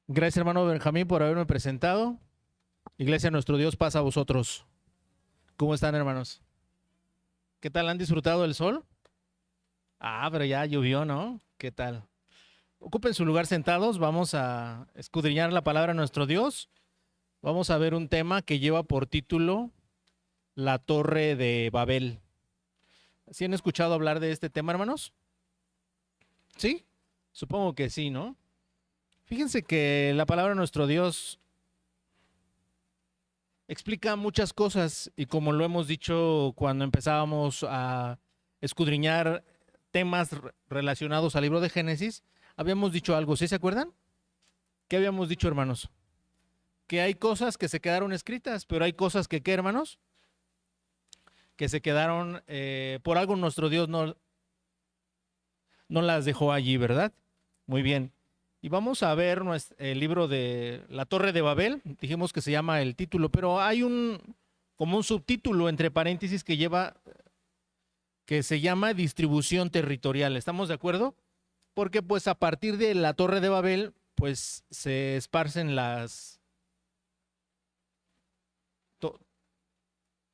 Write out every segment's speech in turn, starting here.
Gracias, hermano Benjamín, por haberme presentado. Iglesia, nuestro Dios pasa a vosotros. ¿Cómo están, hermanos? ¿Qué tal? ¿Han disfrutado del sol? Pero ya llovió, ¿no? ¿Qué tal? Ocupen su lugar sentados. Vamos a escudriñar la palabra de nuestro Dios. Vamos a ver un tema que lleva por título La Torre de Babel. ¿Sí han escuchado hablar de este tema, hermanos? ¿Sí? Supongo que sí, ¿no? Fíjense que la palabra de nuestro Dios explica muchas cosas y como lo hemos dicho cuando empezábamos a escudriñar temas relacionados al libro de Génesis, habíamos dicho algo, ¿sí se acuerdan? ¿Qué habíamos dicho, hermanos? Que hay cosas que se quedaron escritas, pero hay cosas que, ¿qué, hermanos? Que se quedaron, por algo nuestro Dios no las dejó allí, ¿verdad? Muy bien. Y vamos a ver el libro de La Torre de Babel. Dijimos que se llama el título, pero hay como un subtítulo entre paréntesis que se llama distribución territorial. ¿Estamos de acuerdo? Porque pues a partir de la Torre de Babel, pues se esparcen to,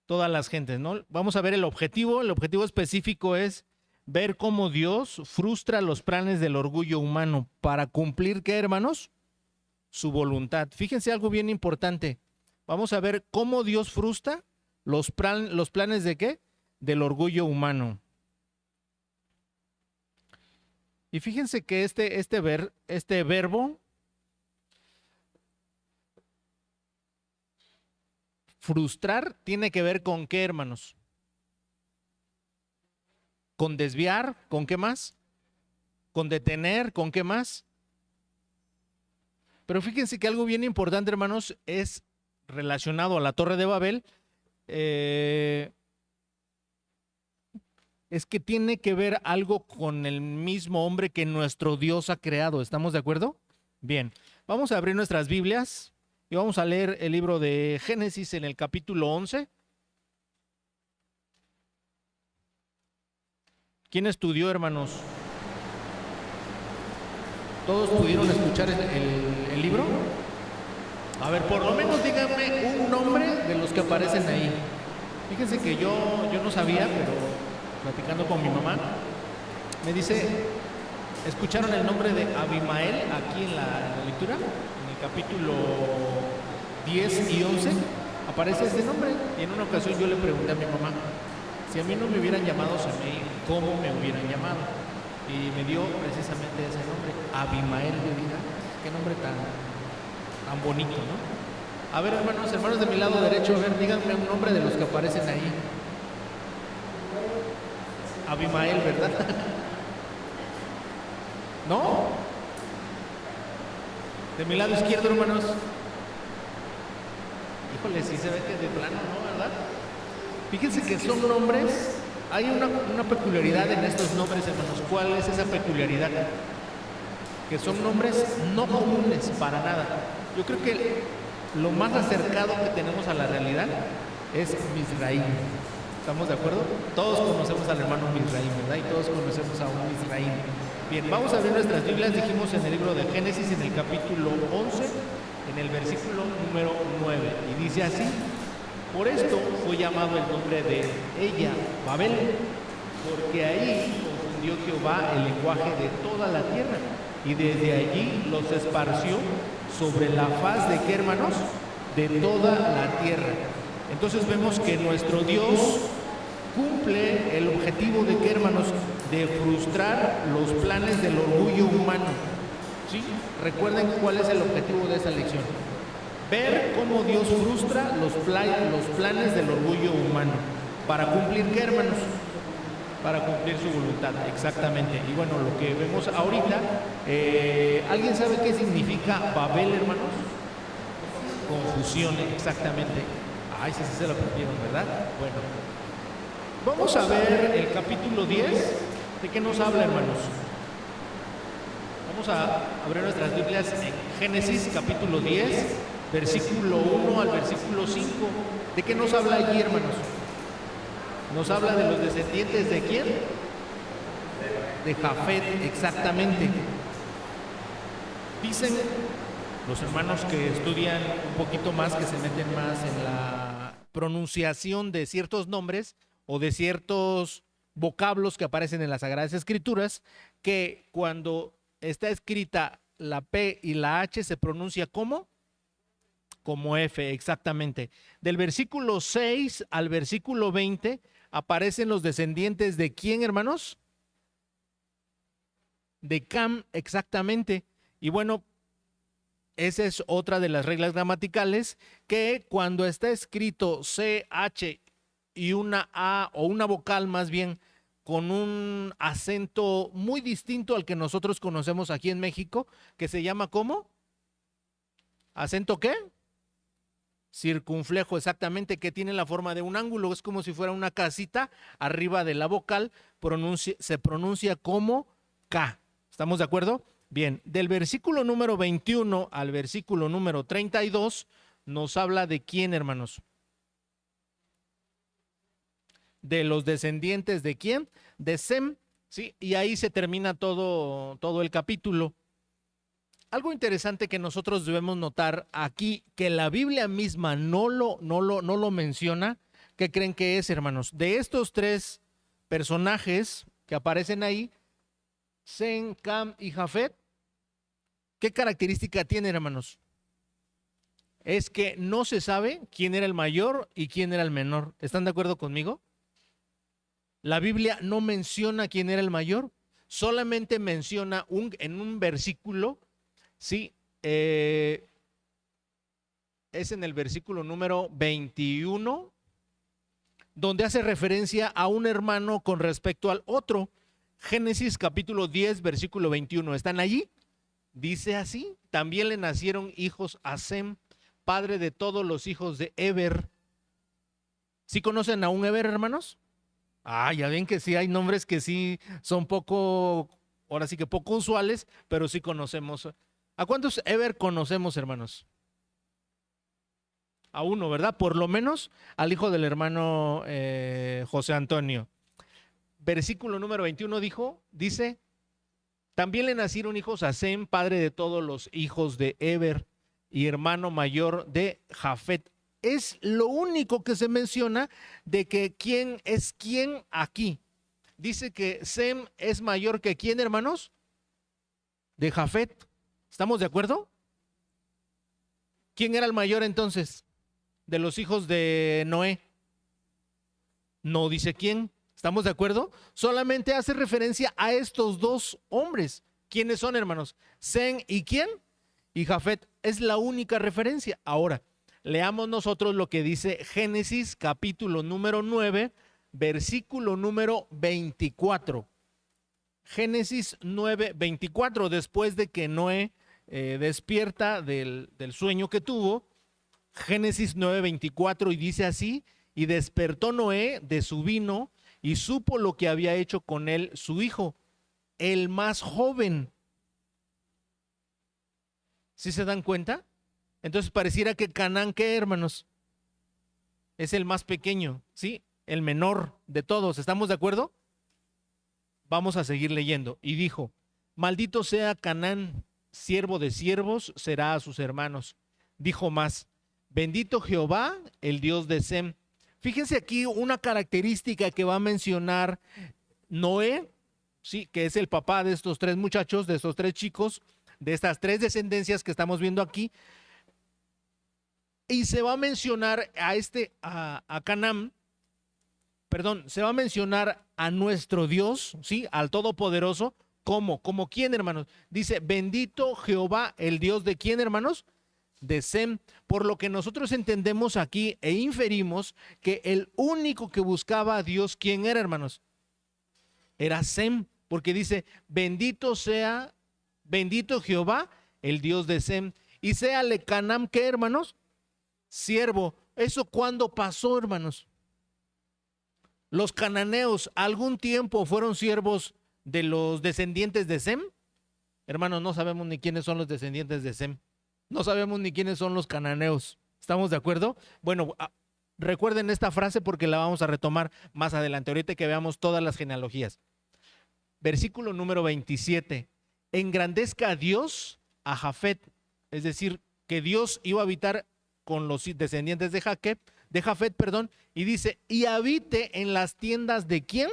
todas las gentes, ¿no? Vamos a ver el objetivo. El objetivo específico es ver cómo Dios frustra los planes del orgullo humano para cumplir, ¿qué, hermanos? Su voluntad. Fíjense algo bien importante. Vamos a ver cómo Dios frustra los planes de qué? Del orgullo humano. Y fíjense que este verbo, frustrar, tiene que ver con qué, hermanos? Con desviar, ¿con qué más? Con detener, ¿con qué más? Pero fíjense que algo bien importante, hermanos, es relacionado a la Torre de Babel, es que tiene que ver algo con el mismo hombre que nuestro Dios ha creado. ¿Estamos de acuerdo? Bien, vamos a abrir nuestras Biblias y vamos a leer el libro de Génesis en el capítulo 11. ¿Quién estudió, hermanos? ¿Todos pudieron escuchar el libro? A ver, por lo menos díganme un nombre de los que aparecen ahí. Fíjense que yo no sabía, pero platicando con mi mamá, me dice, ¿escucharon el nombre de Abimael aquí en la lectura? En el capítulo 10 y 11 aparece este nombre. Y en una ocasión yo le pregunté a mi mamá, si a mí no me hubieran llamado Samei, ¿cómo me hubieran llamado? Y me dio precisamente ese nombre, Abimael. Yo dije, qué nombre tan bonito, ¿no? A ver, hermanos de mi lado derecho, a ver, díganme un nombre de los que aparecen ahí. Abimael, ¿verdad? ¿No? De mi lado izquierdo, hermanos. Híjole, sí se ve que de plano, ¿no? ¿Verdad? Fíjense que son nombres, hay una peculiaridad en estos nombres, hermanos. ¿Cuál es esa peculiaridad? Que son nombres no comunes para nada. Yo creo que lo más acercado que tenemos a la realidad es Misraim. ¿Estamos de acuerdo? Todos conocemos al hermano Misraim, ¿verdad? Y todos conocemos a un Misraim. Bien, vamos a abrir nuestras Biblias. Dijimos en el libro de Génesis, en el capítulo 11, en el versículo número 9. Y dice así: por esto fue llamado el nombre de ella Babel, porque ahí confundió Jehová el lenguaje de toda la tierra, y desde allí los esparció sobre la faz de ¿qué, hermanos? De toda la tierra. Entonces vemos que nuestro Dios cumple el objetivo de ¿qué, hermanos? De frustrar los planes del orgullo humano. ¿Sí? Recuerden cuál es el objetivo de esta lección. Ver cómo Dios frustra los planes del orgullo humano. ¿Para cumplir qué, hermanos? Para cumplir su voluntad, exactamente. Y bueno, lo que vemos ahorita, ¿alguien sabe qué significa Babel, hermanos? Confusión, exactamente. Ay, sí se lo aprendieron, ¿verdad? Bueno, vamos a ver el capítulo 10. ¿De qué nos habla, hermanos? Vamos a abrir nuestras Biblias en Génesis capítulo 10, versículo 1 al versículo 5. ¿De qué nos habla allí, hermanos? Nos habla de los descendientes ¿de quién? De Jafet, exactamente. Dicen Los hermanos que estudian un poquito más, que se meten más en la pronunciación de ciertos nombres o de ciertos vocablos que aparecen en las Sagradas Escrituras, que cuando está escrita la P y la H se pronuncia como F, exactamente. Del versículo 6 al versículo 20 aparecen los descendientes de ¿quién, hermanos? De Cam, exactamente. Y bueno, esa es otra de las reglas gramaticales, que cuando está escrito CH y una A o una vocal más bien con un acento muy distinto al que nosotros conocemos aquí en México, que se llama ¿cómo? ¿Acento qué? Circunflejo, exactamente, que tiene la forma de un ángulo, es como si fuera una casita arriba de la vocal, se pronuncia como K. ¿Estamos de acuerdo? Bien, del versículo número 21 al versículo número 32 nos habla de quién, hermanos. De los descendientes de quién, de Sem, ¿sí? Y ahí se termina todo el capítulo. Algo interesante que nosotros debemos notar aquí, que la Biblia misma no lo menciona. ¿Qué creen que es, hermanos? De estos tres personajes que aparecen ahí, Sem, Cam y Jafet, ¿qué característica tienen, hermanos? Es que no se sabe quién era el mayor y quién era el menor. ¿Están de acuerdo conmigo? La Biblia no menciona quién era el mayor, solamente menciona en un versículo, sí, es en el versículo número 21, donde hace referencia a un hermano con respecto al otro. Génesis capítulo 10, versículo 21. ¿Están allí? Dice así: también le nacieron hijos a Sem, padre de todos los hijos de Eber. ¿Sí conocen a un Eber, hermanos? Ah, ya ven que sí hay nombres que sí son poco, ahora sí que poco usuales, pero sí conocemos. ¿A cuántos Eber conocemos, hermanos? A uno, ¿verdad? Por lo menos al hijo del hermano José Antonio. Versículo número 21 dice, también le nacieron hijos a Sem, padre de todos los hijos de Eber y hermano mayor de Jafet. Es lo único que se menciona de que quién es quién aquí. Dice que Sem es mayor que quién, hermanos, de Jafet. ¿Estamos de acuerdo? ¿Quién era el mayor entonces de los hijos de Noé? No dice quién. ¿Estamos de acuerdo? Solamente hace referencia a estos dos hombres. ¿Quiénes son, hermanos? Sem y quién? Y Jafet. Es la única referencia. Ahora, leamos nosotros lo que dice Génesis capítulo número 9, versículo número 24. Génesis 9, 24, después de que Noé despierta del sueño que tuvo. Génesis 9, 24, y dice así: y despertó Noé de su vino y supo lo que había hecho con él su hijo, el más joven. ¿Sí se dan cuenta? Entonces pareciera que Canaán, ¿qué, hermanos? Es el más pequeño, ¿sí? El menor de todos. ¿Estamos de acuerdo? Vamos a seguir leyendo. Y dijo: maldito sea Canaán, siervo de siervos será a sus hermanos. Dijo más: bendito Jehová, el Dios de Sem. Fíjense aquí una característica que va a mencionar Noé, sí, que es el papá de estos tres muchachos, de estos tres chicos, de estas tres descendencias que estamos viendo aquí. Y se va a mencionar a Canaán, perdón, se va a mencionar a nuestro Dios, ¿sí? Al Todopoderoso, ¿cómo? ¿Como quién, hermanos? Dice, bendito Jehová, el Dios de quién, hermanos? De Sem. Por lo que nosotros entendemos aquí e inferimos que el único que buscaba a Dios, ¿quién era, hermanos? Era Sem, porque dice, bendito Jehová, el Dios de Sem. Y séale Canaán, ¿qué, hermanos? Siervo. ¿Eso cuándo pasó, hermanos? Los cananeos algún tiempo fueron siervos de los descendientes de Sem. Hermanos, no sabemos ni quiénes son los descendientes de Sem. No sabemos ni quiénes son los cananeos. ¿Estamos de acuerdo? Bueno, recuerden esta frase porque la vamos a retomar más adelante, ahorita que veamos todas las genealogías. Versículo número 27. Engrandezca a Dios a Jafet es decir, que Dios iba a habitar con los descendientes de Jafet, y dice, y habite en las tiendas de ¿quién?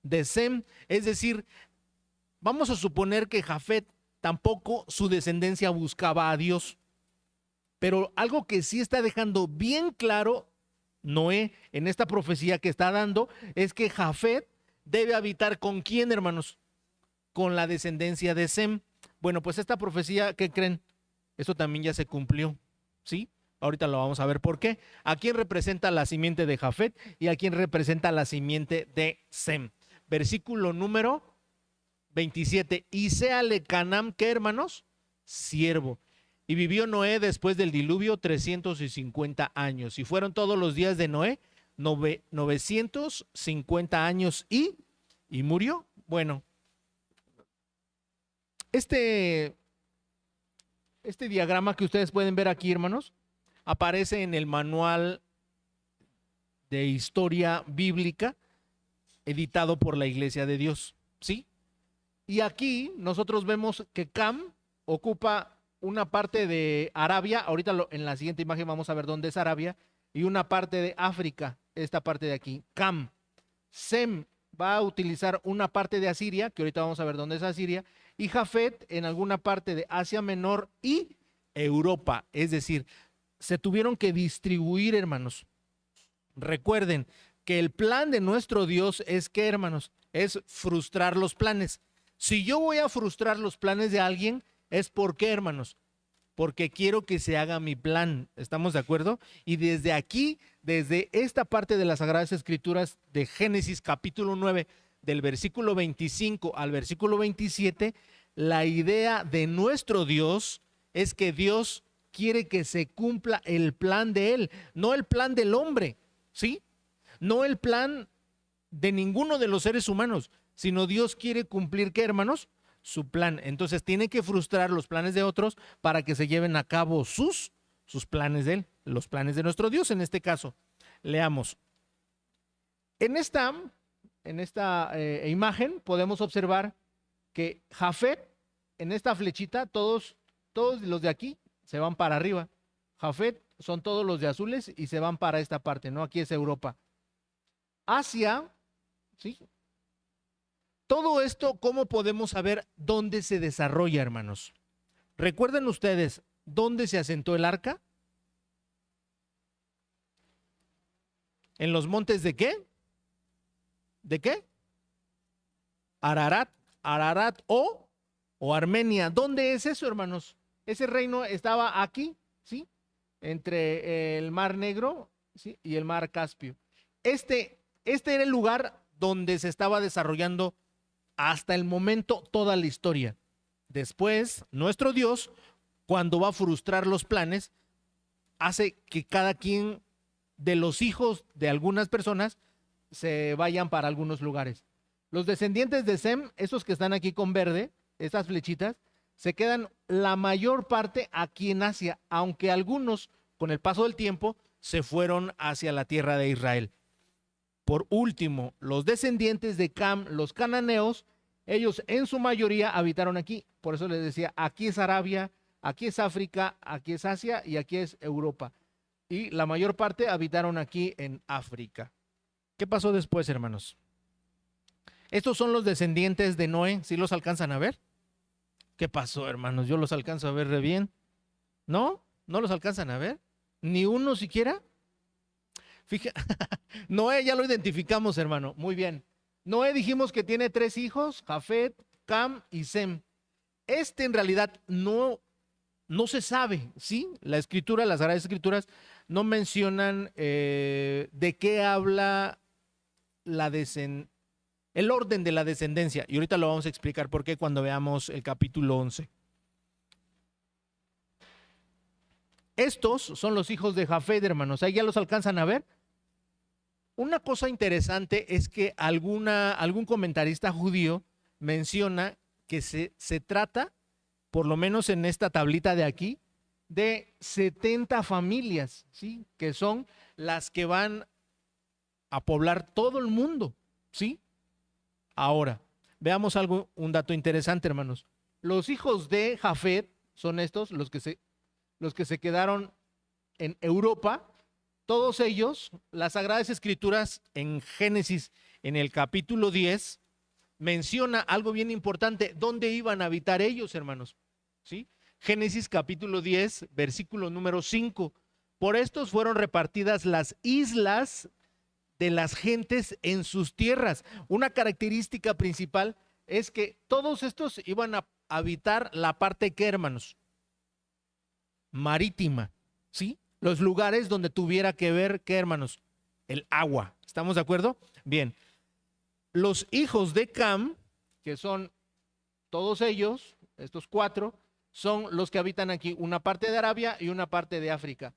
De Sem, es decir, vamos a suponer que Jafet tampoco su descendencia buscaba a Dios, pero algo que sí está dejando bien claro Noé en esta profecía que está dando es que Jafet debe habitar ¿con quién, hermanos? Con la descendencia de Sem. Bueno, pues esta profecía, ¿qué creen? Eso también ya se cumplió, ¿sí? Ahorita lo vamos a ver por qué. ¿A quién representa la simiente de Jafet y a quién representa la simiente de Sem? Versículo número 27. Y séale Canaán, ¿qué, hermanos? Siervo. Y vivió Noé después del diluvio 350 años. Y fueron todos los días de Noé 950 años y murió. Bueno, este diagrama que ustedes pueden ver aquí, hermanos, aparece en el manual de historia bíblica editado por la Iglesia de Dios, ¿sí? Y aquí nosotros vemos que Cam ocupa una parte de Arabia, ahorita en la siguiente imagen vamos a ver dónde es Arabia, y una parte de África, esta parte de aquí, Cam. Sem va a utilizar una parte de Asiria, que ahorita vamos a ver dónde es Asiria, y Jafet en alguna parte de Asia Menor y Europa, es decir, se tuvieron que distribuir, hermanos. Recuerden que el plan de nuestro Dios es que, hermanos, es frustrar los planes. Si yo voy a frustrar los planes de alguien, es ¿por qué, hermanos? Porque quiero que se haga mi plan. ¿Estamos de acuerdo? Y desde aquí, desde esta parte de las Sagradas Escrituras de Génesis capítulo 9, del versículo 25 al versículo 27, la idea de nuestro Dios es que Dios quiere que se cumpla el plan de Él, no el plan del hombre, ¿sí? No el plan de ninguno de los seres humanos, sino Dios quiere cumplir, ¿qué, hermanos? Su plan. Entonces tiene que frustrar los planes de otros para que se lleven a cabo sus planes de Él, los planes de nuestro Dios en este caso. Leamos. En esta imagen podemos observar que Jafet, en esta flechita, todos los de aquí se van para arriba. Jafet son todos los de azules y se van para esta parte, ¿no? Aquí es Europa. Asia, ¿sí? Todo esto, ¿cómo podemos saber dónde se desarrolla, hermanos? ¿Recuerden ustedes dónde se asentó el arca? ¿En los montes de qué? ¿De qué? Ararat o Armenia. ¿Dónde es eso, hermanos? Ese reino estaba aquí, ¿sí? Entre el Mar Negro, ¿sí? Y el Mar Caspio. Este era el lugar donde se estaba desarrollando hasta el momento toda la historia. Después, nuestro Dios, cuando va a frustrar los planes, hace que cada quien de los hijos de algunas personas se vayan para algunos lugares. Los descendientes de Sem, esos que están aquí con verde, estas flechitas, se quedan la mayor parte aquí en Asia, aunque algunos, con el paso del tiempo, se fueron hacia la tierra de Israel. Por último, los descendientes de Cam, los cananeos, ellos en su mayoría habitaron aquí. Por eso les decía, aquí es Arabia, aquí es África, aquí es Asia y aquí es Europa. Y la mayor parte habitaron aquí en África. ¿Qué pasó después, hermanos? Estos son los descendientes de Noé. ¿Sí los alcanzan a ver? ¿Qué pasó, hermanos? Yo los alcanzo a ver re bien. ¿No? ¿No los alcanzan a ver? ¿Ni uno siquiera? Fíjate, Noé ya lo identificamos, hermano. Muy bien. Noé dijimos que tiene 3 hijos, Jafet, Cam y Sem. En realidad no se sabe, ¿sí? La escritura, las Sagradas Escrituras no mencionan de qué habla el orden de la descendencia. Y ahorita lo vamos a explicar por qué cuando veamos el capítulo 11. Estos son los hijos de Jafet, hermanos. Ahí ya los alcanzan a ver. Una cosa interesante es que algún comentarista judío menciona que se trata, por lo menos en esta tablita de aquí, de 70 familias, ¿sí? Que son las que van a poblar todo el mundo, ¿sí? Ahora, veamos un dato interesante, hermanos. Los hijos de Jafet son estos, los que se quedaron en Europa. Todos ellos, las Sagradas Escrituras en Génesis, en el capítulo 10, menciona algo bien importante. ¿Dónde iban a habitar ellos, hermanos? ¿Sí? Génesis capítulo 10, versículo número 5. Por estos fueron repartidas las islas de las gentes en sus tierras. Una característica principal es que todos estos iban a habitar la parte que, hermanos, marítima, ¿sí? Los lugares donde tuviera que ver, ¿qué, hermanos? El agua. ¿Estamos de acuerdo? Bien. Los hijos de Cam, que son todos ellos, estos 4, son los que habitan aquí, una parte de Arabia y una parte de África.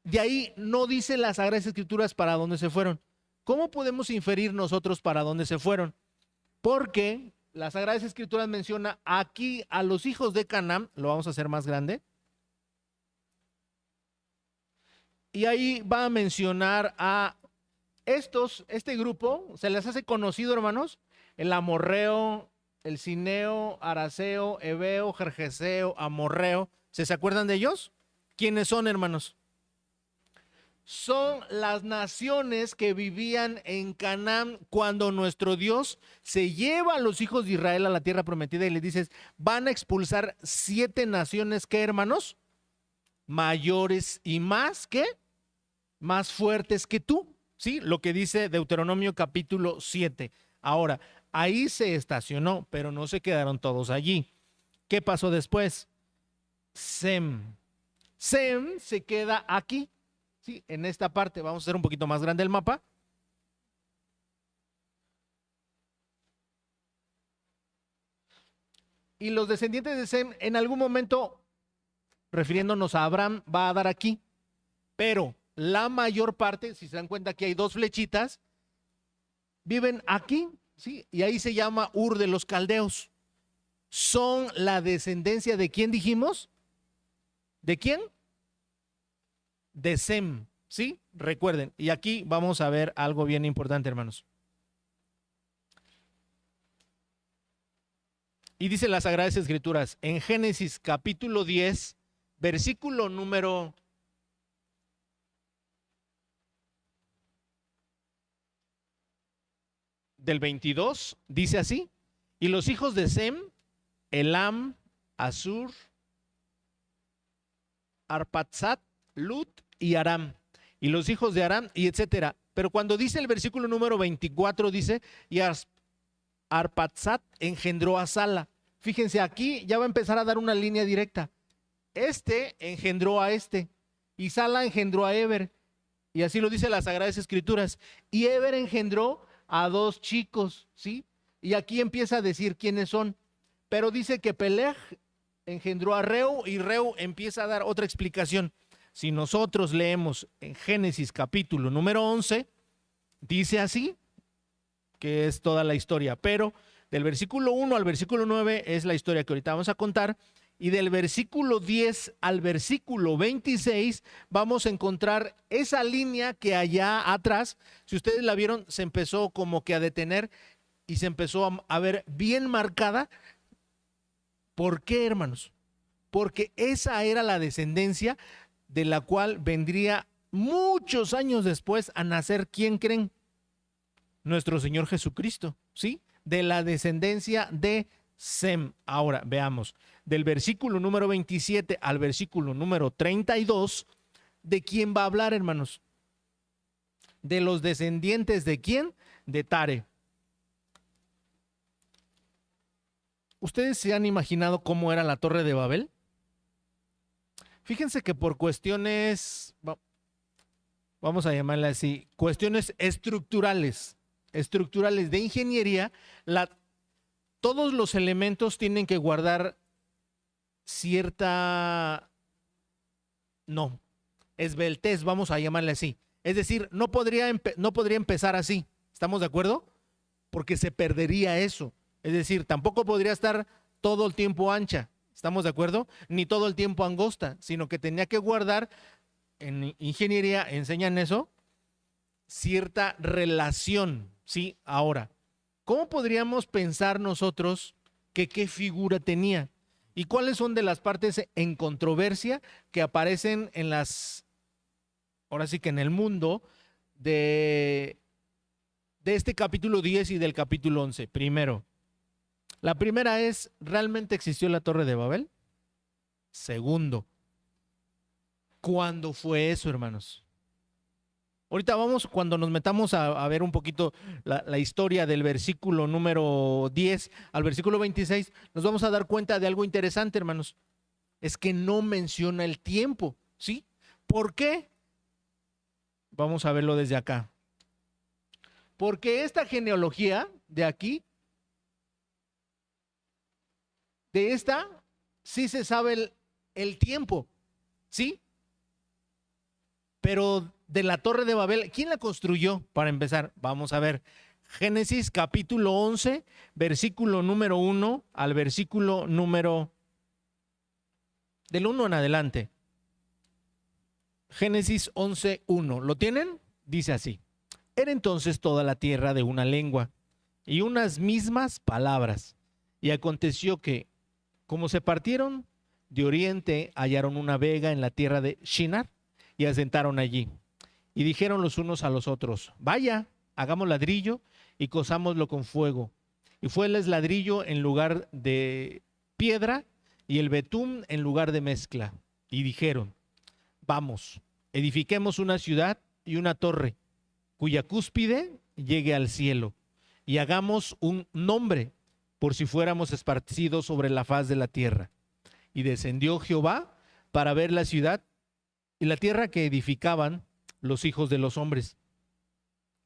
De ahí no dice las Sagradas Escrituras para dónde se fueron. ¿Cómo podemos inferir nosotros para dónde se fueron? Porque las Sagradas Escrituras menciona aquí a los hijos de Canaán, lo vamos a hacer más grande, y ahí va a mencionar a este grupo, se les hace conocido, hermanos, el amorreo, el cineo, araceo, heveo, jerjeseo, amorreo. ¿Se acuerdan de ellos? ¿Quiénes son, hermanos? Son las naciones que vivían en Canaán cuando nuestro Dios se lleva a los hijos de Israel a la tierra prometida y les dice, van a expulsar 7 naciones, ¿qué, hermanos? Mayores y más, ¿qué? Más fuertes que tú, ¿sí? Lo que dice Deuteronomio capítulo 7. Ahora, ahí se estacionó, pero no se quedaron todos allí. ¿Qué pasó después? Sem se queda aquí. Sí, en esta parte vamos a hacer un poquito más grande el mapa. Y los descendientes de Sem en algún momento, refiriéndonos a Abraham, va a dar aquí. Pero la mayor parte, si se dan cuenta que hay 2 flechitas, viven aquí, ¿sí? Y ahí se llama Ur de los Caldeos. Son la descendencia de ¿quién dijimos? ¿De quién? De Sem, ¿sí? Recuerden, y aquí vamos a ver algo bien importante, hermanos. Y dice las Sagradas Escrituras en Génesis capítulo 10, versículo número del 22, dice así, y los hijos de Sem, Elam, Asur, Arpaxad, Lut y Aram, y los hijos de Aram, y etcétera. Pero cuando dice el versículo número 24, dice, y Arpaxad engendró a Sala. Fíjense, aquí ya va a empezar a dar una línea directa. Este engendró a este, y Sala engendró a Eber, y así lo dice las Sagradas Escrituras. Y Eber engendró a 2 chicos, ¿sí? Y aquí empieza a decir quiénes son. Pero dice que Peleg engendró a Reu, y Reu empieza a dar otra explicación. Si nosotros leemos en Génesis capítulo número 11, dice así, que es toda la historia, pero del versículo 1 al versículo 9 es la historia que ahorita vamos a contar, y del versículo 10 al versículo 26 vamos a encontrar esa línea que allá atrás, si ustedes la vieron, se empezó como que a detener y se empezó a ver bien marcada. ¿Por qué, hermanos? Porque esa era la descendencia de la cual vendría muchos años después a nacer, ¿quién creen? Nuestro Señor Jesucristo, ¿sí? De la descendencia de Sem. Ahora, veamos, del versículo número 27 al versículo número 32, ¿de quién va a hablar, hermanos? De los descendientes de ¿quién? De Tare. ¿Ustedes se han imaginado cómo era la Torre de Babel? Fíjense que por cuestiones, vamos a llamarla así, cuestiones estructurales de ingeniería, todos los elementos tienen que guardar cierta, esbeltez, vamos a llamarle así. Es decir, no podría empezar así, ¿estamos de acuerdo? Porque se perdería eso. Es decir, tampoco podría estar todo el tiempo ancha, ¿estamos de acuerdo? Ni todo el tiempo angosta, sino que tenía que guardar, en ingeniería enseñan eso, cierta relación, ¿sí? Ahora, ¿cómo podríamos pensar nosotros que qué figura tenía? ¿Y cuáles son de las partes en controversia que aparecen en ahora sí que en el mundo de este capítulo 10 y del capítulo 11? Primero, la primera es, ¿realmente existió la Torre de Babel? Segundo, ¿cuándo fue eso, hermanos? Ahorita vamos, cuando nos metamos a ver un poquito la historia del versículo número 10 al versículo 26, nos vamos a dar cuenta de algo interesante, hermanos. Es que no menciona el tiempo, ¿sí? ¿Por qué? Vamos a verlo desde acá. Porque esta genealogía de aquí, de esta, sí se sabe el tiempo, ¿sí? Pero de la Torre de Babel, ¿quién la construyó? Para empezar, vamos a ver. Génesis capítulo 11, versículo número 1 al versículo número del 1 en adelante. Génesis 11, 1. ¿Lo tienen? Dice así. Era entonces toda la tierra de una lengua y unas mismas palabras. Y aconteció que, como se partieron de oriente, hallaron una vega en la tierra de Shinar y asentaron allí. Y dijeron los unos a los otros, vaya, hagamos ladrillo y cozámoslo con fuego. Y fueles ladrillo en lugar de piedra y el betún en lugar de mezcla. Y dijeron, vamos, edifiquemos una ciudad y una torre, cuya cúspide llegue al cielo, y hagamos un nombre, por si fuéramos esparcidos sobre la faz de la tierra. Y descendió Jehová para ver la ciudad y la tierra que edificaban los hijos de los hombres.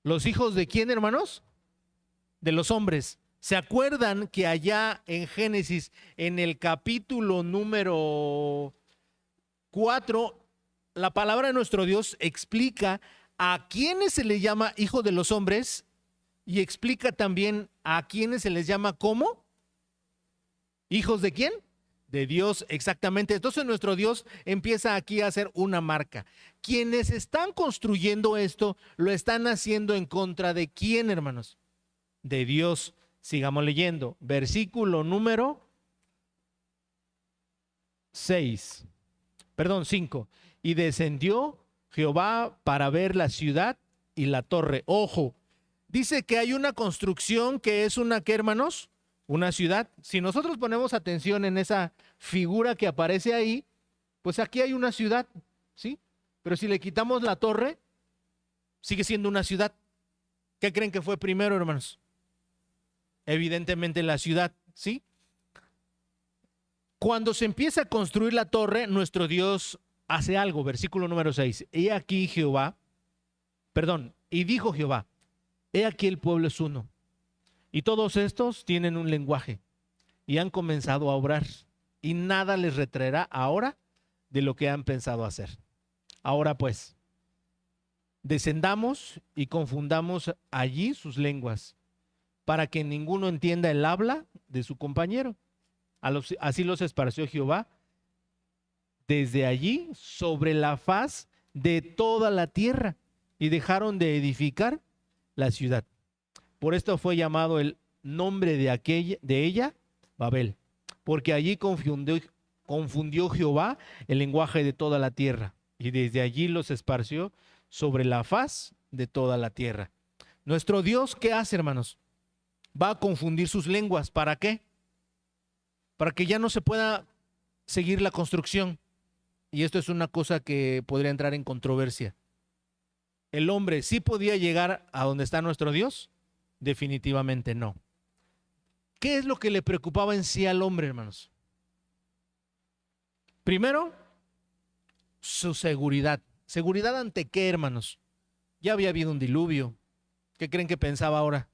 ¿Los hijos de quién, hermanos? De los hombres. ¿Se acuerdan que allá en Génesis, en el capítulo número 4, la palabra de nuestro Dios explica a quiénes se les llama hijo de los hombres y explica también a quiénes se les llama ¿cómo? ¿Hijos de quién? De Dios, exactamente. Entonces nuestro Dios empieza aquí a hacer una marca. Quienes están construyendo esto, lo están haciendo en contra de quién, hermanos? De Dios. Sigamos leyendo. Versículo número 5. Y descendió Jehová para ver la ciudad y la torre. Ojo, dice que hay una construcción que es una, ¿qué, hermanos? Una ciudad. Si nosotros ponemos atención en esa figura que aparece ahí, pues aquí hay una ciudad, ¿sí? Pero si le quitamos la torre, sigue siendo una ciudad. ¿Qué creen que fue primero, hermanos? Evidentemente la ciudad, ¿sí? Cuando se empieza a construir la torre, nuestro Dios hace algo. Versículo número 6. He aquí Jehová, y dijo Jehová, he aquí el pueblo es uno. Y todos estos tienen un lenguaje y han comenzado a obrar y nada les retraerá ahora de lo que han pensado hacer. Ahora pues, descendamos y confundamos allí sus lenguas para que ninguno entienda el habla de su compañero. Así los esparció Jehová desde allí sobre la faz de toda la tierra y dejaron de edificar la ciudad. Por esto fue llamado el nombre de ella Babel, porque allí confundió Jehová el lenguaje de toda la tierra, y desde allí los esparció sobre la faz de toda la tierra. Nuestro Dios, ¿qué hace, hermanos? Va a confundir sus lenguas. ¿Para qué? Para que ya no se pueda seguir la construcción. Y esto es una cosa que podría entrar en controversia. ¿El hombre sí podía llegar a donde está nuestro Dios? Definitivamente no. ¿Qué es lo que le preocupaba en sí al hombre, hermanos? Primero, su seguridad. ¿Seguridad ante qué, hermanos? Ya había habido un diluvio. ¿Qué creen que pensaba ahora?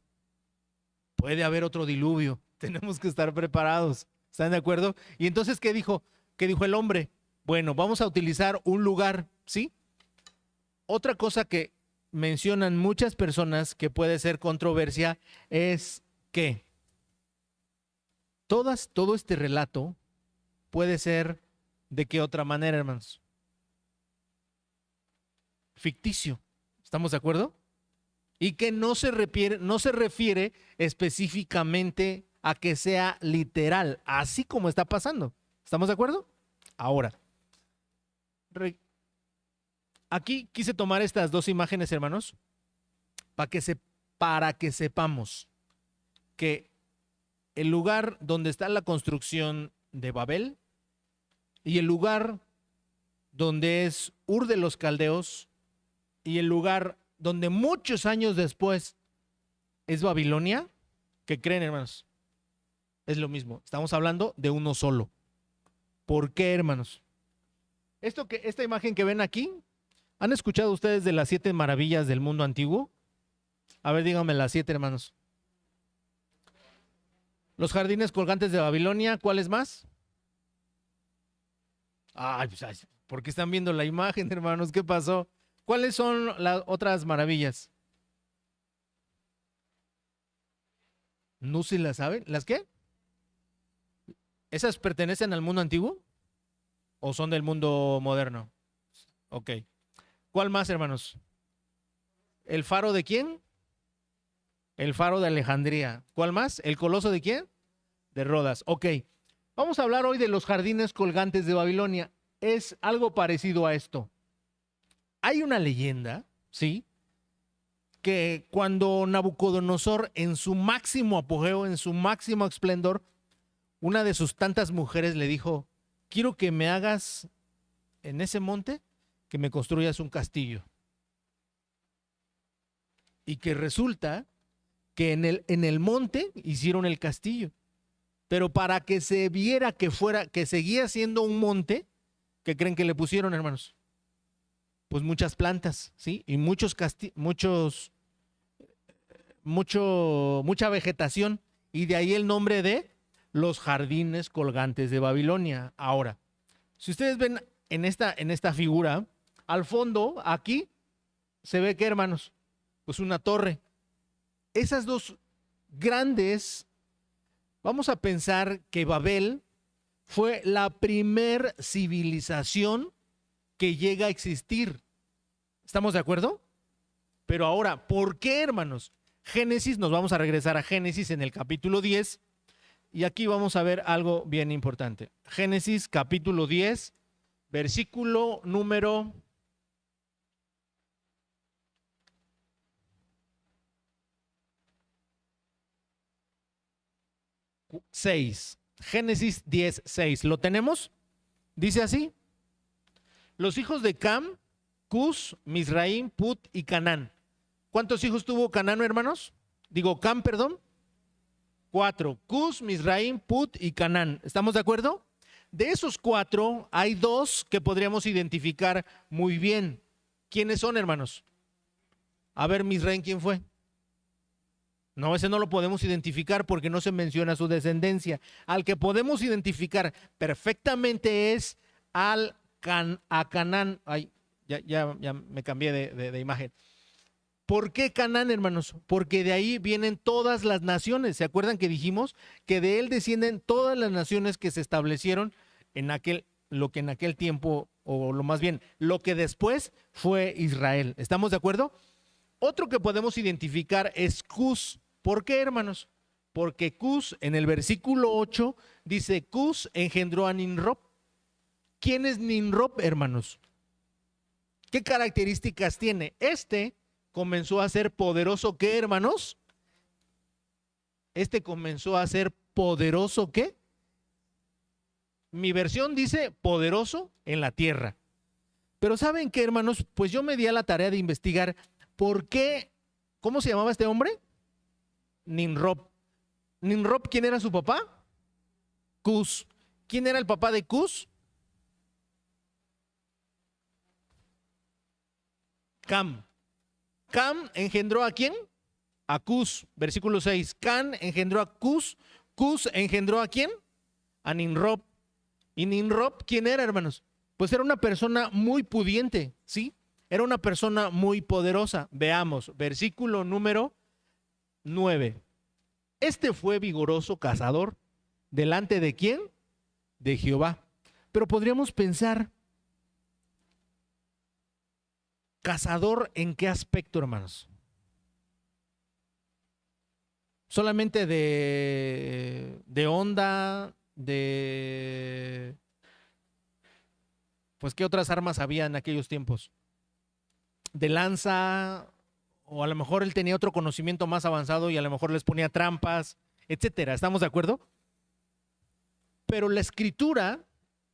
Puede haber otro diluvio. Tenemos que estar preparados. ¿Están de acuerdo? Y entonces, ¿qué dijo? ¿Qué dijo el hombre? Bueno, vamos a utilizar un lugar, ¿sí? Otra cosa que mencionan muchas personas que puede ser controversia es que todo este relato puede ser ¿de qué otra manera, hermanos? Ficticio. ¿Estamos de acuerdo? Y que no se refiere específicamente a que sea literal, así como está pasando. ¿Estamos de acuerdo? Ahora, aquí quise tomar estas dos imágenes, hermanos, para que sepamos que el lugar donde está la construcción de Babel y el lugar donde es Ur de los Caldeos y el lugar donde muchos años después es Babilonia, ¿qué creen, hermanos? Es lo mismo. Estamos hablando de uno solo. ¿Por qué, hermanos? Esta imagen que ven aquí, ¿han escuchado ustedes de las 7 maravillas del mundo antiguo? A ver, díganme las 7, hermanos. Los jardines colgantes de Babilonia, ¿cuáles más? Ay, pues, ¿por qué están viendo la imagen, hermanos? ¿Qué pasó? ¿Cuáles son las otras maravillas? ¿No se las saben? ¿Las qué? ¿Esas pertenecen al mundo antiguo? ¿O son del mundo moderno? Ok. ¿Cuál más, hermanos? ¿El faro de quién? El faro de Alejandría. ¿Cuál más? ¿El coloso de quién? De Rodas. Ok. Vamos a hablar hoy de los jardines colgantes de Babilonia. Es algo parecido a esto. Hay una leyenda, ¿sí?, que cuando Nabucodonosor, en su máximo apogeo, en su máximo esplendor, una de sus tantas mujeres le dijo: quiero que me hagas en ese monte, que me construyas un castillo. Y que resulta que en el monte hicieron el castillo. Pero para que se viera que seguía siendo un monte, ¿qué creen que le pusieron, hermanos? Pues muchas plantas, ¿sí? Y mucha vegetación. Y de ahí el nombre de los jardines colgantes de Babilonia. Ahora, si ustedes ven en esta figura, al fondo, aquí, se ve que, hermanos, pues una torre. Esas dos grandes, vamos a pensar que Babel fue la primer civilización que llega a existir. ¿Estamos de acuerdo? Pero ahora, ¿por qué, hermanos? Génesis, nos vamos a regresar a Génesis en el capítulo 10 y aquí vamos a ver algo bien importante. Génesis capítulo 10, versículo número 6. Génesis 10, 6. ¿Lo tenemos? Dice así: los hijos de Cam, Cus, Misraim, Put y Canán. ¿Cuántos hijos tuvo Canán, hermanos? Digo, Cam, perdón. 4. Cus, Misraim, Put y Canán. ¿Estamos de acuerdo? De esos 4, hay 2 que podríamos identificar muy bien. ¿Quiénes son, hermanos? A ver, Misraim, ¿quién fue? No, ese no lo podemos identificar porque no se menciona su descendencia. Al que podemos identificar perfectamente es a Canaán. Ay, ya me cambié de imagen. ¿Por qué Canaán, hermanos? Porque de ahí vienen todas las naciones. ¿Se acuerdan que dijimos que de él descienden todas las naciones que se establecieron lo que en aquel tiempo, o lo más bien, lo que después fue Israel? ¿Estamos de acuerdo? Otro que podemos identificar es Cus. ¿Por qué, hermanos? Porque Cus, en el versículo 8, dice: Cus engendró a Nimrod. ¿Quién es Nimrod, hermanos? ¿Qué características tiene? Comenzó a ser poderoso, ¿qué, hermanos? Comenzó a ser poderoso, ¿qué? Mi versión dice poderoso en la tierra. Pero ¿saben qué, hermanos? Pues yo me di a la tarea de investigar por qué. ¿Cómo se llamaba este hombre? Nimrod. ¿Nimrod quién era su papá? Cus. ¿Quién era el papá de Cus? Cam. Cam engendró ¿a quién? A Cus. Versículo 6. Cam engendró a Cus. Cus engendró ¿a quién? A Nimrod. ¿Y Nimrod quién era, hermanos? Pues era una persona muy pudiente, ¿sí? Era una persona muy poderosa. Veamos, versículo número 9. Fue vigoroso cazador. ¿Delante de quién? De Jehová. Pero podríamos pensar, ¿cazador en qué aspecto, hermanos? ¿Solamente de onda, de, pues, ¿qué otras armas había en aquellos tiempos? De lanza, o a lo mejor él tenía otro conocimiento más avanzado y a lo mejor les ponía trampas, etcétera. ¿Estamos de acuerdo? Pero la escritura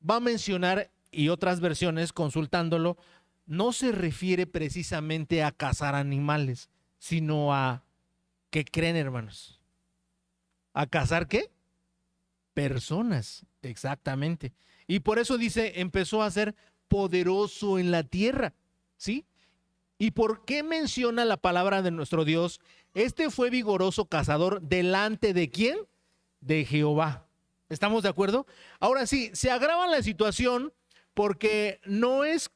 va a mencionar, y otras versiones consultándolo, no se refiere precisamente a cazar animales, sino a, ¿qué creen, hermanos? ¿A cazar qué? Personas, exactamente. Y por eso dice, empezó a ser poderoso en la tierra, ¿sí? ¿Y por qué menciona la palabra de nuestro Dios? Este fue vigoroso cazador delante de ¿quién? De Jehová. ¿Estamos de acuerdo? Ahora sí, se agrava la situación porque no es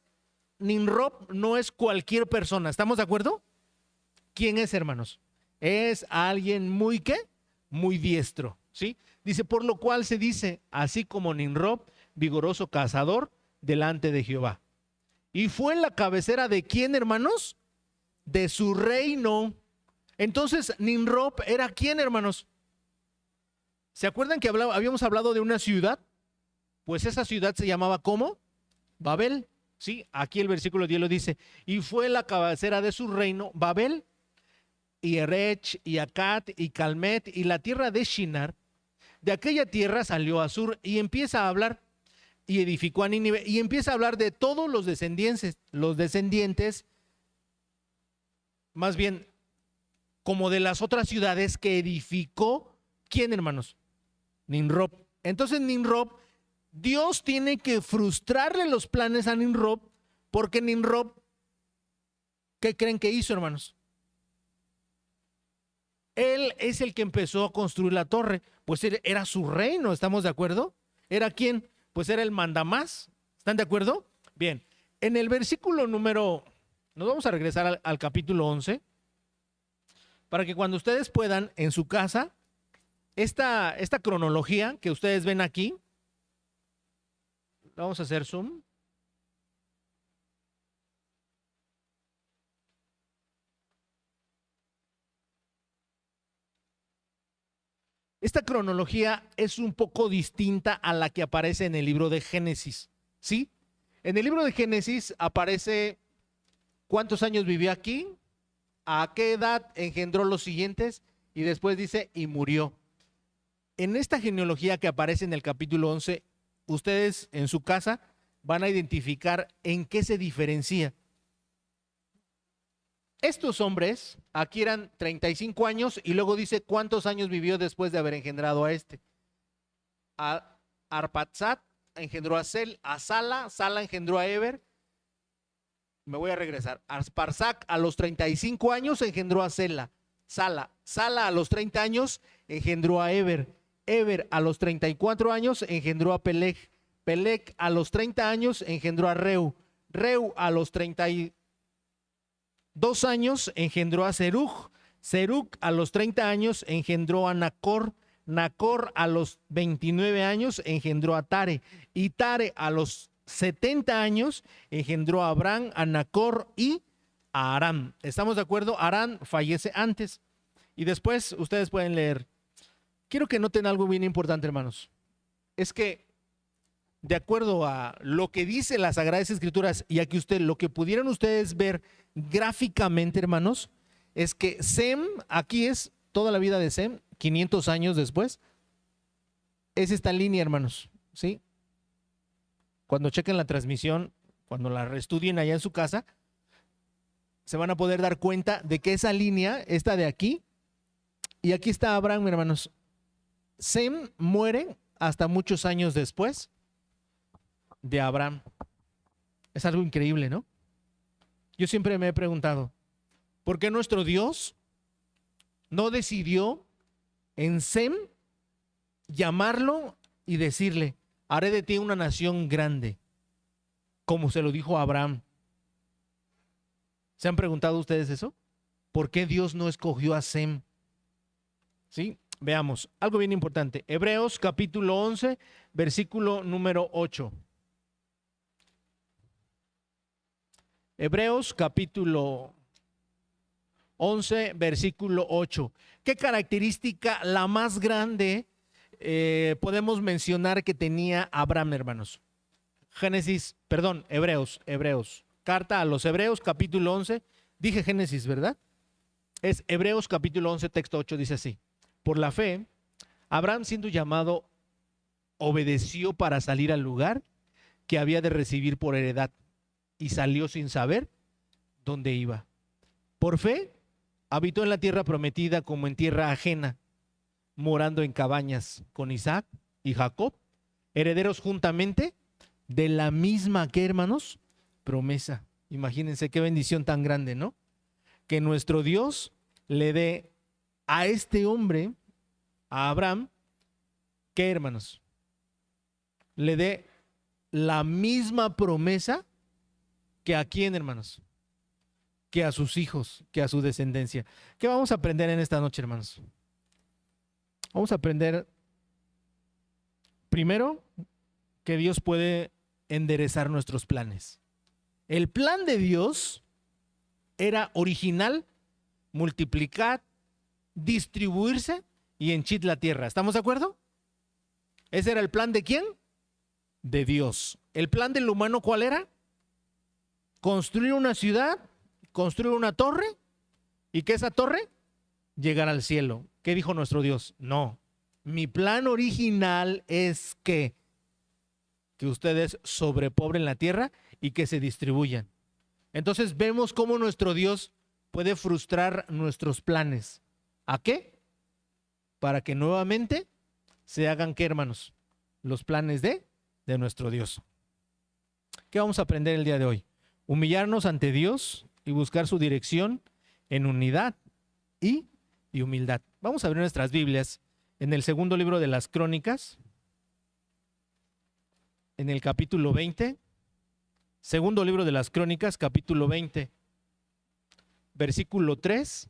Nimrod, no es cualquier persona. ¿Estamos de acuerdo? ¿Quién es, hermanos? Es alguien muy ¿qué? Muy diestro, ¿sí? Dice, por lo cual se dice, así como Nimrod, vigoroso cazador delante de Jehová. Y fue en la cabecera de ¿quién, hermanos? De su reino. Entonces, Nimrod era ¿quién, hermanos? ¿Se acuerdan que habíamos hablado de una ciudad? Pues esa ciudad se llamaba ¿cómo? Babel. Sí, aquí el versículo 10 lo dice. Y fue la cabecera de su reino Babel, y Erech, y Acat, y Calmet, y la tierra de Shinar. De aquella tierra salió Asur y empieza a hablar, y edificó a Nínive, y empieza a hablar de todos los descendientes, más bien, como de las otras ciudades que edificó, ¿quién, hermanos? Nimrod. Entonces Nimrod, Dios tiene que frustrarle los planes a Nimrod, porque Nimrod, ¿qué creen que hizo, hermanos? Él es el que empezó a construir la torre, pues era su reino, ¿estamos de acuerdo? ¿Era quién? Pues era el mandamás, ¿están de acuerdo? Bien, en el versículo número, nos vamos a regresar al capítulo 11, para que cuando ustedes puedan en su casa, esta cronología que ustedes ven aquí, vamos a hacer zoom. Esta cronología es un poco distinta a la que aparece en el libro de Génesis, ¿sí? En el libro de Génesis aparece cuántos años vivió aquí, a qué edad engendró los siguientes, y después dice, y murió. En esta genealogía que aparece en el capítulo 11, ustedes en su casa van a identificar en qué se diferencia. Estos hombres, aquí eran 35 años, y luego dice cuántos años vivió después de haber engendrado a este. A Arpaxad engendró a Sel, a Sala, Sala engendró a Eber. Me voy a regresar. Arpaxad a los 35 años engendró a Sela, Sala, Sala a los 30 años engendró a Eber, Eber a los 34 años engendró a Peleg, Peleg a los 30 años engendró a Reu, Reu a los 32 años engendró a Serug, Serug a los 30 años engendró a Nacor, Nacor a los 29 años engendró a Tare, y Tare a los 70 años engendró a Abraham, a Nacor y a Aram. ¿Estamos de acuerdo? Aram fallece antes. Y después ustedes pueden leer. Quiero que noten algo bien importante, hermanos. Es que de acuerdo a lo que dice las Sagradas Escrituras, y aquí lo que pudieran ustedes ver gráficamente, hermanos, es que Sem, aquí es toda la vida de Sem, 500 años después, es esta línea, hermanos, ¿sí? Cuando chequen la transmisión, cuando la reestudien allá en su casa, se van a poder dar cuenta de que esa línea, esta de aquí, y aquí está Abraham, hermanos. Sem muere hasta muchos años después de Abraham. Es algo increíble, ¿no? Yo siempre me he preguntado, ¿por qué nuestro Dios no decidió en Sem llamarlo y decirle, haré de ti una nación grande, como se lo dijo a Abraham? ¿Se han preguntado ustedes eso? ¿Por qué Dios no escogió a Sem? ¿Sí? Veamos, algo bien importante. Hebreos capítulo 11, versículo número 8. Hebreos capítulo 11, versículo 8. ¿Qué característica la más grande podemos mencionar que tenía Abraham, hermanos? Hebreos. Carta a los Hebreos, capítulo 11. Dije Génesis, ¿verdad? Es Hebreos, capítulo 11, texto 8, dice así. Por la fe, Abraham, siendo llamado, obedeció para salir al lugar que había de recibir por heredad y salió sin saber dónde iba. Por fe, habitó en la tierra prometida como en tierra ajena, morando en cabañas con Isaac y Jacob, herederos juntamente de la misma, ¿qué, hermanos? Promesa. Imagínense qué bendición tan grande, ¿no? Que nuestro Dios le dé a este hombre, a Abraham, ¿qué, hermanos? Le dé la misma promesa que a quién, hermanos, que a sus hijos, que a su descendencia. ¿Qué vamos a aprender en esta noche, hermanos? Vamos a aprender primero que Dios puede enderezar nuestros planes. El plan de Dios era original, multiplicar, distribuirse y henchir la tierra. ¿Estamos de acuerdo? Ese era el plan ¿de quién? De Dios. ¿El plan del humano cuál era? Construir una ciudad, construir una torre y que esa torre llegara al cielo. ¿Qué dijo nuestro Dios? No, mi plan original es que ustedes sobrepoblen la tierra y que se distribuyan. Entonces vemos cómo nuestro Dios puede frustrar nuestros planes. ¿A qué? Para que nuevamente se hagan, ¿qué, hermanos? Los planes de nuestro Dios. ¿Qué vamos a aprender el día de hoy? Humillarnos ante Dios y buscar su dirección en unidad y humildad. Vamos a abrir nuestras Biblias en el segundo libro de las Crónicas, en el capítulo 20. Segundo libro de las Crónicas, capítulo 20, versículo 3.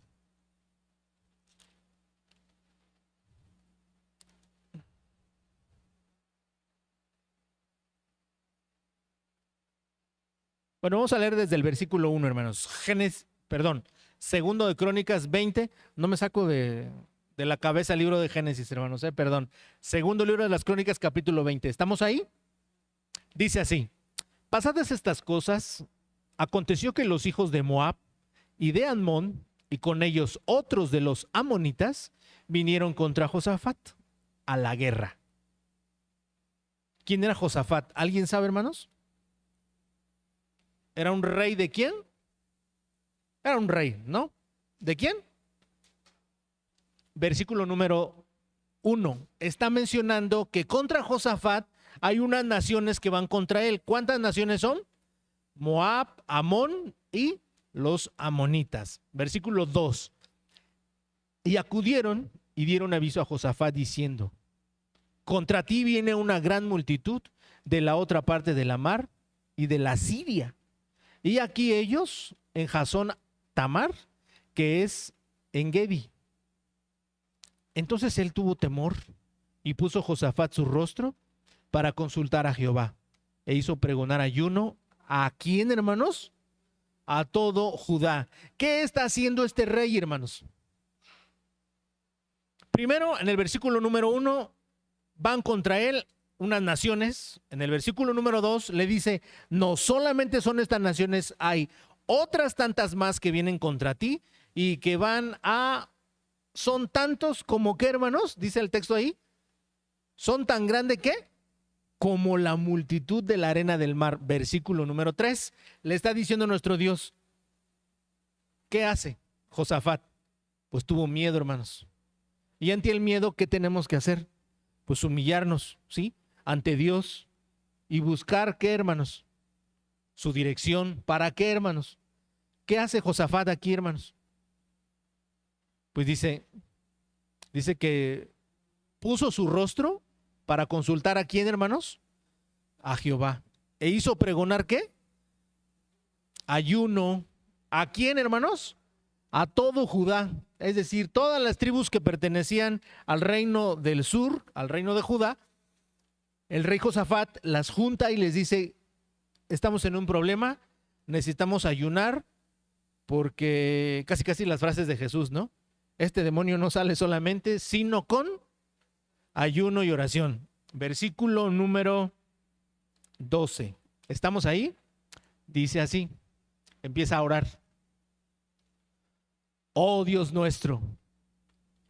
Bueno, vamos a leer desde el versículo 1, hermanos. Segundo de Crónicas 20. No me saco de la cabeza el libro de Génesis, hermanos, perdón. Segundo libro de las Crónicas, capítulo 20. ¿Estamos ahí? Dice así. Pasadas estas cosas, aconteció que los hijos de Moab y de Amón, y con ellos otros de los amonitas, vinieron contra Josafat a la guerra. ¿Quién era Josafat? ¿Alguien sabe, hermanos? ¿Era un rey de quién? Era un rey, ¿no? ¿De quién? Versículo número 1. Está mencionando que contra Josafat hay unas naciones que van contra él. ¿Cuántas naciones son? Moab, Amón y los amonitas. Versículo 2. Y acudieron y dieron aviso a Josafat diciendo: contra ti viene una gran multitud de la otra parte de la mar y de la Siria. Y aquí ellos en Jasón Tamar, que es en Gedi. Entonces él tuvo temor y puso Josafat su rostro para consultar a Jehová. E hizo pregonar ayuno. ¿A quién, hermanos? A todo Judá. ¿Qué está haciendo este rey, hermanos? Primero, en el versículo número 1, van contra él unas naciones. En el versículo número 2 le dice: no solamente son estas naciones, hay otras tantas más que vienen contra ti y que son tantos como que, hermanos, dice el texto ahí, son tan grandes que como la multitud de la arena del mar. Versículo número 3, le está diciendo nuestro Dios, ¿qué hace Josafat? Pues tuvo miedo, hermanos. Y ante el miedo, ¿qué tenemos que hacer? Pues humillarnos, ¿sí? Ante Dios y buscar, ¿qué, hermanos? Su dirección. ¿Para qué, hermanos? ¿Qué hace Josafat aquí, hermanos? Pues dice que puso su rostro para consultar a quién, hermanos, a Jehová. E hizo pregonar, ¿qué? Ayuno. ¿A quién, hermanos? A todo Judá. Es decir, todas las tribus que pertenecían al reino del sur, al reino de Judá. El rey Josafat las junta y les dice: estamos en un problema, necesitamos ayunar, porque casi las frases de Jesús, ¿no? Este demonio no sale solamente, sino con ayuno y oración. Versículo número 12. ¿Estamos ahí? Dice así, empieza a orar. Oh Dios nuestro,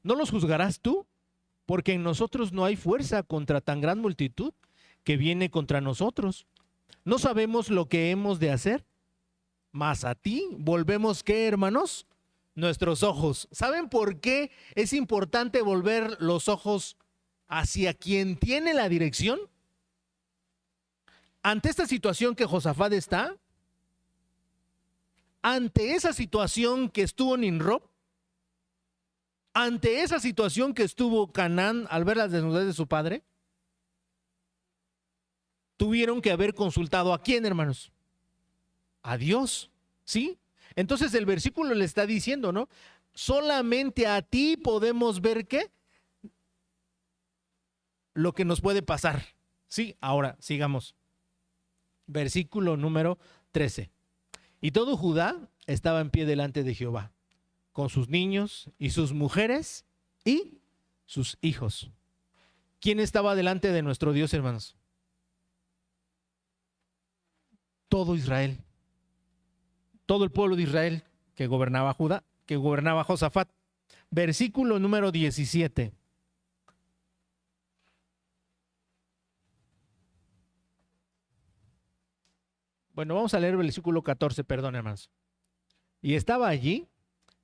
¿no los juzgarás tú? Porque en nosotros no hay fuerza contra tan gran multitud que viene contra nosotros. ¿No sabemos lo que hemos de hacer? Mas a ti volvemos, ¿qué, hermanos? Nuestros ojos. ¿Saben por qué es importante volver los ojos hacia quien tiene la dirección? Ante esta situación que Josafat está, ante esa situación que estuvo Nimrod, ante esa situación que estuvo Canaán al ver las desnudez de su padre, tuvieron que haber consultado ¿a quién, hermanos? A Dios, ¿sí? Entonces el versículo le está diciendo, ¿no? Solamente a ti podemos ver ¿qué? Lo que nos puede pasar. Sí, ahora sigamos. Versículo número 13. Y todo Judá estaba en pie delante de Jehová, con sus niños y sus mujeres y sus hijos. ¿Quién estaba delante de nuestro Dios, hermanos? Todo Israel. Todo el pueblo de Israel que gobernaba Judá, que gobernaba Josafat. Versículo número 17. Bueno, vamos a leer el versículo 14, perdón, hermanos. Y estaba allí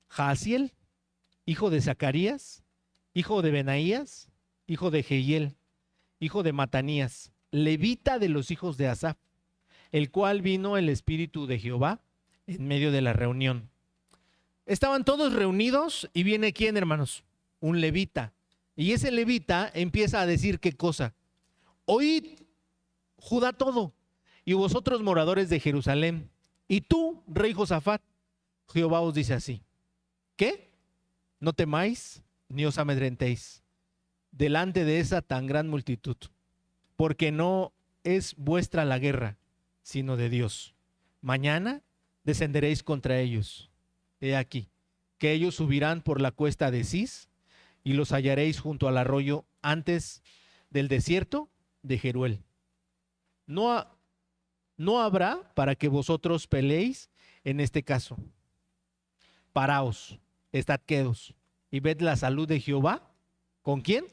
Jaasiel, hijo de Zacarías, hijo de Benaías, hijo de Jehiel, hijo de Matanías, levita de los hijos de Asaf, el cual vino el Espíritu de Jehová en medio de la reunión. Estaban todos reunidos y viene ¿quién, hermanos? Un levita. Y ese levita empieza a decir ¿qué cosa? Oíd, Judá todo, y vosotros moradores de Jerusalén, y tú, rey Josafat, Jehová os dice así, ¿qué? No temáis ni os amedrentéis delante de esa tan gran multitud, porque no es vuestra la guerra, sino de Dios. Mañana descenderéis contra ellos. He aquí, que ellos subirán por la cuesta de Cis, y los hallaréis junto al arroyo antes del desierto de Jeruel. No habrá para que vosotros peleéis en este caso. Paraos, estad quedos, y ved la salud de Jehová. ¿Con quién?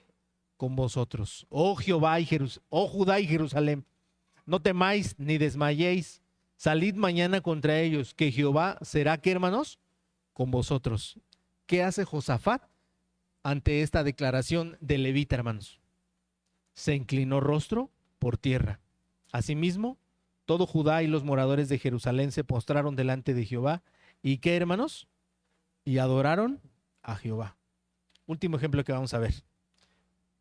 Con vosotros. Oh Jehová y oh Judá y Jerusalén, no temáis ni desmayéis. Salid mañana contra ellos, que Jehová será, ¿qué, hermanos? Con vosotros. ¿Qué hace Josafat ante esta declaración de levita, hermanos? Se inclinó rostro por tierra. Asimismo, todo Judá y los moradores de Jerusalén se postraron delante de Jehová. ¿Y qué, hermanos? Y adoraron a Jehová. Último ejemplo que vamos a ver.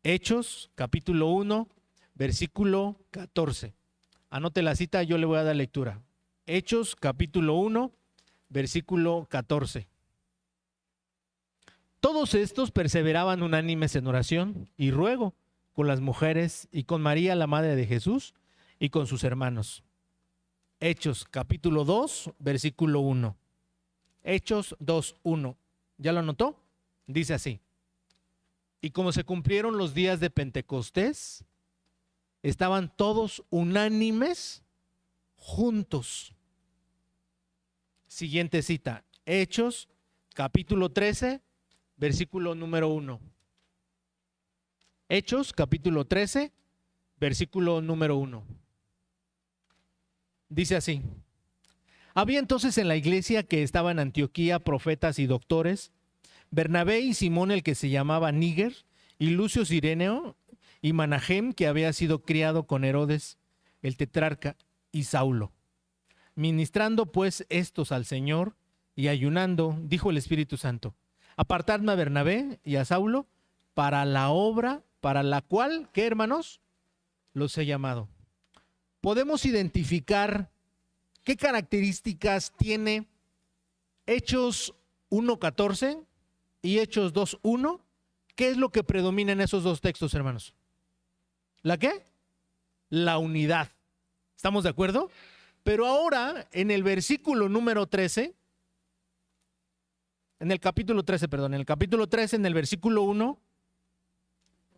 Hechos, capítulo 1, versículo 14. Anote la cita, yo le voy a dar lectura. Hechos, capítulo 1, versículo 14. Todos estos perseveraban unánimes en oración y ruego con las mujeres y con María, la madre de Jesús, y con sus hermanos. Hechos, capítulo 2, versículo 1. Hechos 2, 1. ¿Ya lo anotó? Dice así. Y como se cumplieron los días de Pentecostés, estaban todos unánimes juntos. Siguiente cita. Hechos, capítulo 13, versículo número 1. Hechos, capítulo 13, versículo número 1. Dice así. Había entonces en la iglesia que estaba en Antioquía profetas y doctores, Bernabé y Simón el que se llamaba Níger, y Lucio Cireneo, y Manahem que había sido criado con Herodes, el tetrarca, y Saulo. Ministrando pues estos al Señor y ayunando, dijo el Espíritu Santo, apartadme a Bernabé y a Saulo para la obra para la cual, ¿qué, hermanos? Los he llamado. Podemos identificar qué características tiene Hechos 1:14 y Hechos 2:1. ¿Qué es lo que predomina en esos dos textos, hermanos? ¿La qué? La unidad. ¿Estamos de acuerdo? Pero ahora, en el versículo número 13, en el capítulo 13, en el versículo 1,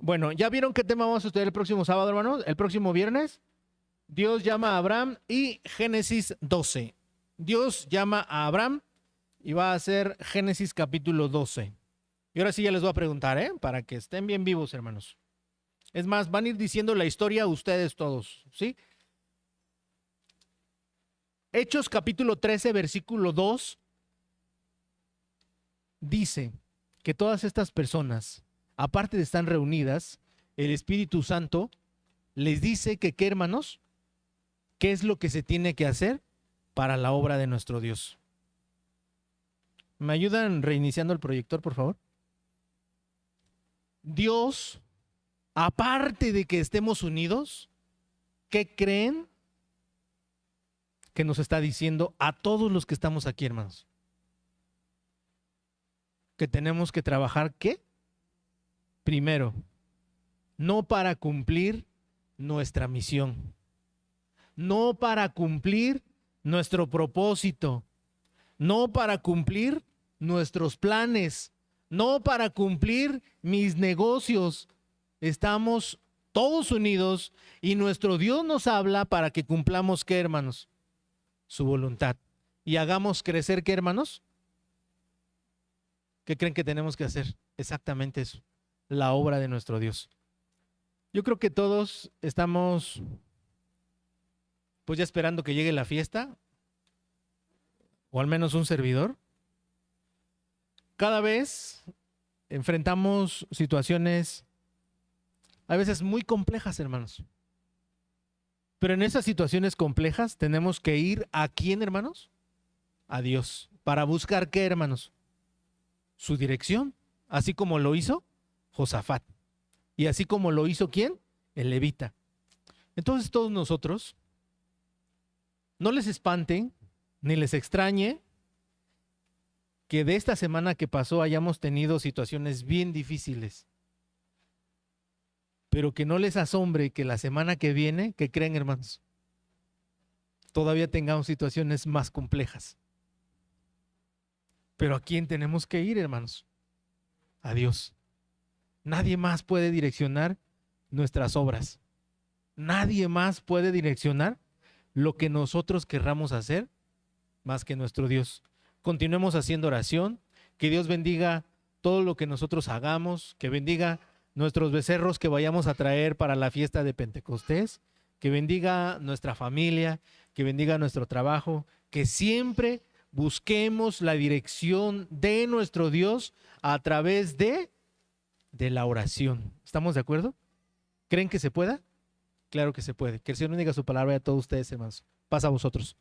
Bueno, ¿ya vieron qué tema vamos a estudiar el próximo sábado, hermanos? El próximo viernes. Dios llama a Abraham y Génesis 12. Dios llama a Abraham y va a ser Génesis capítulo 12. Y ahora sí ya les voy a preguntar, para que estén bien vivos, hermanos. Es más, van a ir diciendo la historia ustedes todos, ¿sí? Hechos capítulo 13, versículo 2, dice que todas estas personas, aparte de estar reunidas, el Espíritu Santo les dice que, ¿qué, hermanos? ¿Qué es lo que se tiene que hacer para la obra de nuestro Dios? ¿Me ayudan reiniciando el proyector, por favor? Dios, aparte de que estemos unidos, ¿qué creen que nos está diciendo a todos los que estamos aquí, hermanos? Que tenemos que trabajar, ¿qué? Primero, no para cumplir nuestra misión, no para cumplir nuestro propósito, no para cumplir nuestros planes, no para cumplir mis negocios. Estamos todos unidos y nuestro Dios nos habla para que cumplamos, ¿qué, hermanos? Su voluntad. Y hagamos crecer, ¿qué, hermanos? ¿Qué creen que tenemos que hacer? Exactamente eso, la obra de nuestro Dios. Yo creo que todos estamos pues ya esperando que llegue la fiesta, o al menos un servidor. Cada vez enfrentamos situaciones a veces muy complejas, hermanos. Pero en esas situaciones complejas tenemos que ir ¿a quién, hermanos? A Dios. ¿Para buscar qué, hermanos? Su dirección, así como lo hizo Josafat. Y así como lo hizo ¿quién? El levita. Entonces todos nosotros, no les espante ni les extrañe que de esta semana que pasó hayamos tenido situaciones bien difíciles. Pero que no les asombre que la semana que viene, ¿qué creen, hermanos? Todavía tengamos situaciones más complejas. Pero ¿a quién tenemos que ir, hermanos? A Dios. Nadie más puede direccionar nuestras obras. Nadie más puede direccionar lo que nosotros querramos hacer más que nuestro Dios. Continuemos haciendo oración, que Dios bendiga todo lo que nosotros hagamos, que bendiga nuestros becerros que vayamos a traer para la fiesta de Pentecostés, que bendiga nuestra familia, que bendiga nuestro trabajo, que siempre busquemos la dirección de nuestro Dios a través de la oración. ¿Estamos de acuerdo? ¿Creen que se pueda? Claro que se puede. Que el Señor bendiga su palabra y a todos ustedes, hermanos. Pasa a vosotros.